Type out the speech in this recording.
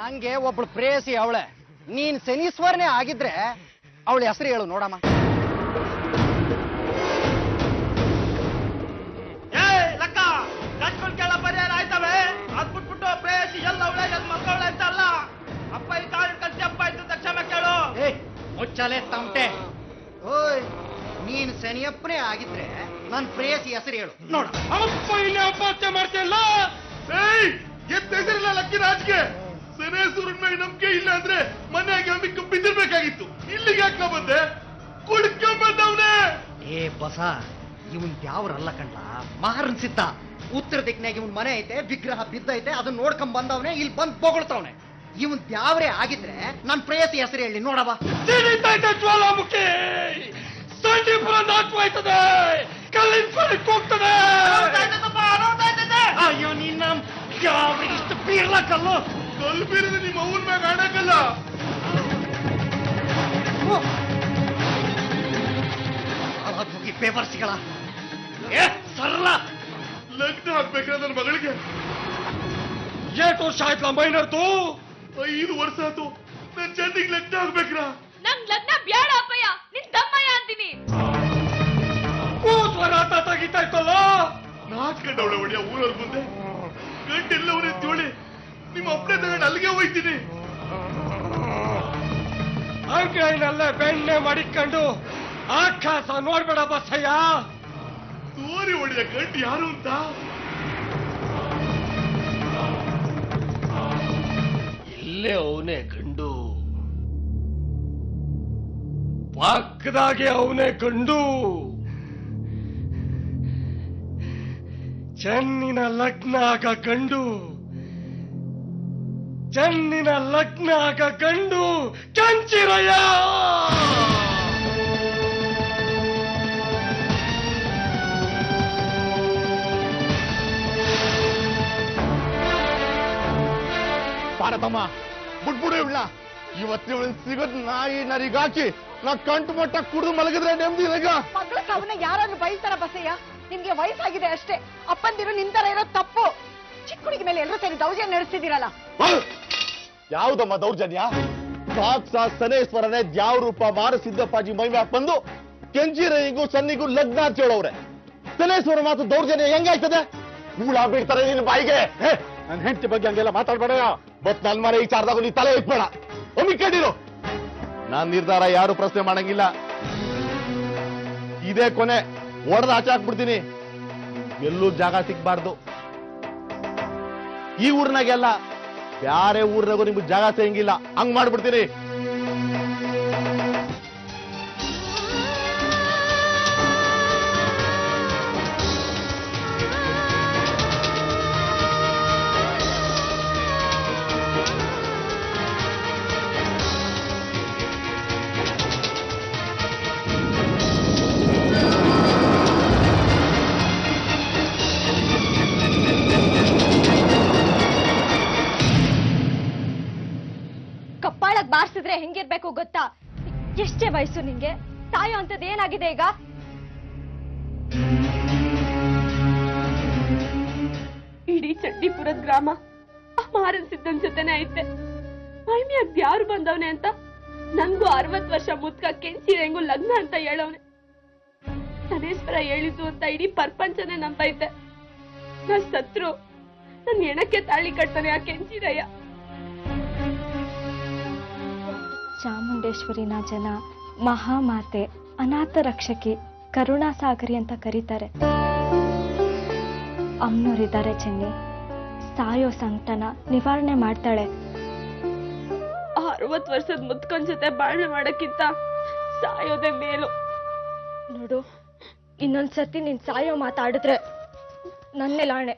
ಹಂಗೆ ಒಬ್ಳು ಪ್ರೇಯಸಿ ಅವಳೆ. ನೀನ್ ಶನೀಶ್ವರನೇ ಆಗಿದ್ರೆ ಅವಳ ಹೆಸರು ಹೇಳು ನೋಡಮ್ಮ. ಲಕ್ಕ ಕಟ್ಕೊಂಡು ಕೇಳ ಪರಿಹಾರ ಆಯ್ತವೆ. ಅದ್ ಬಿಟ್ಬಿಟ್ಟು ಪ್ರೇಯಸಿ ಎಲ್ಲ ಅವಳೆ ಎಲ್ಲ ಮಕ್ಕಳ ಅಂತ ಅಲ್ಲ. ಅಪ್ಪ ಈ ಕಾಳು ಕಟ್ಟಿ ಅಪ್ಪ ಇದ್ದು ತಕ್ಷಣ ಕೇಳು. ಮುಚ್ಚಲೆ ತಮಟೆ. ಓಯ್, ನೀನ್ ಶನಿಯಪ್ಪನೇ ಆಗಿದ್ರೆ ನನ್ ಪ್ರೇಯಸಿ ಹೆಸರು ಹೇಳು ನೋಡ. ಅಪ್ಪ ಇಲ್ಲಿ ಅಪಹತ್ಯೆ ಮಾಡ್ತಿಲ್ಲ. ಎತ್ತಿರಲಿಲ್ಲ ಲಕ್ಕಿ ರಾಜ್ಗೆ. ಶನೇಶ್ವರನ್ ಮೇಲೆ ನಂಬಿಕೆ ಇಲ್ಲ ಅಂದ್ರೆ ಮನೆಯಾಗಿ ಅಮ್ಮಿಕ್ಕ ಬಿದ್ದಿರ್ಬೇಕಾಗಿತ್ತು. ಇಲ್ಲಿಗೆ ಯಾಕೆ ಬಂದೆ? ಕುಡ್ಕೊಂಬಂದವನೇ. ಏ ಬಸ, ಇವನ್ ಯಾವ್ರಲ್ಲ ಕಂಡ, ಮಹಾರನ್ ಸಿದ್ಧ. ಉತ್ತರ ದಿಕ್ಕಿನಾಗ ಇವನ್ ಮನೆ ಐತೆ, ವಿಗ್ರಹ ಬಿದ್ದೈತೆ, ಅದನ್ನ ನೋಡ್ಕೊಂಡ್ ಬಂದವನೇ ಇಲ್ಲಿ ಬಂದ್ ಪೊಗಳ್ತವನೆ. ಇವನ್ ದ್ಯಾವ್ರೆ ಆಗಿದ್ರೆ ನನ್ ಪ್ರೇಯಸಿ ಹೆಸರು ಹೇಳಿ ನೋಡವ. ಜ್ವಾಲಾಮುಖಿ ಸಂಜೀಪುರ ನಾಟವಾಯ್ತದೆ, ಕಲ್ಲಿನ ಫಲಕ್ಕೆ ಹೋಗ್ತದೆ. ಅಯ್ಯೋ ನಿನ್ನ ಯಾವ ಇಷ್ಟು ಬೀರ್ಲಕ್ಕಲ್ಲು. ಕಲ್ಲು ಬೀರಿದ್ರೆ ನಿಮ್ಮ ಅವನ ಮ್ಯಾಗ ಆಡಕ್ಕಲ್ಲ. ಹೋಗಿ ಪೇಪರ್ಸ್ಗಳ ಸರಳ ಲಗ್ನ ಹಾಕ್ಬೇಕ್ರ ನನ್ನ ಮಗಳಿಗೆ. 8 ವರ್ಷ ಆಯ್ತಲ್ಲ ಮೈನರ್ದು? 5 ವರ್ಷ ಆಯ್ತು. ನನ್ ಚಂದಿಗೆ ಲಗ್ನ ಆಗ್ಬೇಕ್ರ. ನಂಗ್ ಲಗ್ನ ಬ್ಯಾಡ ಅಪ್ಪಯ್ಯ, ನಿನ್ ತಮ್ಮಯ್ಯ ಅಂತೀನಿ. ಕೂತ್ವರಾಟ ತೆಗಿತಾ ಇತ್ತಲ್ಲ. ನಾಚ್ಕೊಂಡವಳೆ ಒಡೆಯ ಊರವ್ರ ಮುಂದೆ. ಗಂಟೆಲ್ಲವರೇ ತೋಳಿ ನಿಮ್ಮ ಅಪ್ಪನೇ ತಗೊಂಡು ಅಲ್ಲಿಗೆ ಹೋಯ್ತೀನಿ. ಅಂಗೈನಲ್ಲೇ ಬೆಣ್ಣೆ ಮಾಡಿಕೊಂಡು ಆಕಾಶ ನೋಡ್ಬೇಡ ಬಸಯ್ಯ. ತೋರಿ ಒಡೆಯ ಗಂಟು ಯಾರು ಅಂತ. ಇಲ್ಲೇ ಅವನೇ ಗಂಡು, ಪಕ್ಕದಾಗೆ ಅವನೇ ಗಂಡು. ಚೆನ್ನಿನ ಲಗ್ನ ಆಗ ಗಂಡು, ಚೆನ್ನಿನ ಲಗ್ನ ಆಗ ಗಂಡು ಕಂಚಿರಯ್ಯ. ಪಾರತಮ್ಮ ಬಿಟ್ಬಿಡು ಇವಳ. ಇವತ್ತು ಇವಳು ಸಿಗದ್ ನಾಯಿ ನರಿಗಾಕಿ ನಾ ಕಂಟು ಮಟ್ಟ ಕುಡಿದು ಮಲಗಿದ್ರೆ ನೆಮ್ಮದಿ ಈಗ. ಮಗಳ ಸಾವನ್ನ ಯಾರಾದ್ರೂ ಬೈತಾರ ಬಸಯ್ಯ? ನಿಮ್ಗೆ ವಯಸ್ಸಾಗಿದೆ ಅಷ್ಟೇ. ಅಪ್ಪಂದಿರು ನಿಂತರ ಇರೋ ತಪ್ಪು. ಚಿಕ್ಕ ಹುಡುಗಿ ಮೇಲೆ ಎಲ್ಲರೂ ಸೇರಿ ದೌರ್ಜನ್ಯ ನಡೆಸ್ತಿದ್ದೀರಲ್ಲ. ಯಾವ್ದಮ್ಮ ದೌರ್ಜನ್ಯ? ಸಾಕ್ಷಾತ್ ಶನೇಶ್ವರನೇ ದ್ಯಾವ ರೂಪ ಮಾರ ಸಿದ್ದಪ್ಪಾಜಿ ಮೈಮ್ಯಾಕ್ ಬಂದು ಕೆಂಚಿರನಿಗೂ ಸನ್ನಿಗೂ ಲಗ್ನ ಅಂತ ಹೇಳವ್ರೆ. ಶನೇಶ್ವರ ಮಾತು ದೌರ್ಜನ್ಯ ಹೆಂಗಾಯ್ತದೆ? ಮೂಳ ಬಿಡ್ತಾರೆ ನಿನ್ನ ಬಾಯಿಗೆ. ನನ್ನ ಹೆಂಡತಿ ಬಗ್ಗೆ ಹಂಗೆಲ್ಲ ಮಾತಾಡ್ಬೇಡ. ಬಟ್ ನನ್ ಮನೆ ವಿಚಾರದಾಗ ನೀ ತಲೆ ಇಟ್ಬೇಡ. ಒಮ್ಮಿಕೊಂಡಿರು. ನಾನ್ ನಿರ್ಧಾರ ಯಾರು ಪ್ರಶ್ನೆ ಮಾಡಂಗಿಲ್ಲ. ಇದೇ ಕೊನೆ. ಒಡೆದ ಆಚೆ ಹಾಕ್ಬಿಡ್ತೀನಿ. ಎಲ್ಲೂ ಜಾಗ ಸಿಗ್ಬಾರ್ದು. ಈ ಊರ್ನಾಗೆಲ್ಲ ಯಾರೇ ಊರ್ನಾಗೂ ನಿಮ್ಗೆ ಜಾಗ ಸಿಗಂಗಿಲ್ಲ. ಹಂಗ್ ಮಾಡ್ಬಿಡ್ತೀನಿ. ಕಪ್ಪಾಳಕ್ ಬಾರ್ಸಿದ್ರೆ ಹೆಂಗಿರ್ಬೇಕು ಗೊತ್ತಾ? ಎಷ್ಟೇ ವಯಸ್ಸು ನಿಂಗೆ? ತಾಯೋ ಅಂತದ್ ಏನಾಗಿದೆ ಈಗ? ಇಡೀ ಚಡ್ಡಿಪುರದ ಗ್ರಾಮ ಮಾರನ್ ಸಿದ್ದನ್ ಜೊತೆನೆ ಐತೆ. ಮೈಮ್ಯಾಗ್ ಯಾರು ಬಂದವನೆ ಅಂತ ನನ್ಗೂ 60 ವರ್ಷ ಮುದ್ಕ ಕೆಂಚಿರಂಗೂ ಲಗ್ನ ಅಂತ ಹೇಳವನೆ. ಶನೇಶ್ವರ ಹೇಳಿದ್ದು ಅಂತ ಇಡೀ ಪ್ರಪಂಚನೇ ನಂಬೈತೆ. ನಾ ಸತ್ರು ನನ್ ಹೆಣಕ್ಕೆ ತಾಳಿ ಕಟ್ತಾನೆ ಆ ಕೆಂಚಿರಯ್ಯ. ಚಾಮುಂಡೇಶ್ವರಿನ ಜನ ಮಹಾಮಾತೆ, ಅನಾಥ ರಕ್ಷಕಿ, ಕರುಣಾಸಾಗರಿ ಅಂತ ಕರೀತಾರೆ. ಅಮ್ಮನವರಿದ್ದಾರೆ ಚೆನ್ನಿ. ಸಾಯೋ ಸಂಕಟನ ನಿವಾರಣೆ ಮಾಡ್ತಾಳೆ. 60 ವರ್ಷದ ಮುದ್ಕನ್ ಜೊತೆ ಬಾಳ್ವೆ ಮಾಡಕ್ಕಿಂತ ಸಾಯೋದೇ ಮೇಲು. ನೋಡು, ಇನ್ನೊಂದ್ಸತಿ ನೀನ್ ಸಾಯೋ ಮಾತಾಡಿದ್ರೆ ನನ್ನೇ ಲಾಣೆ.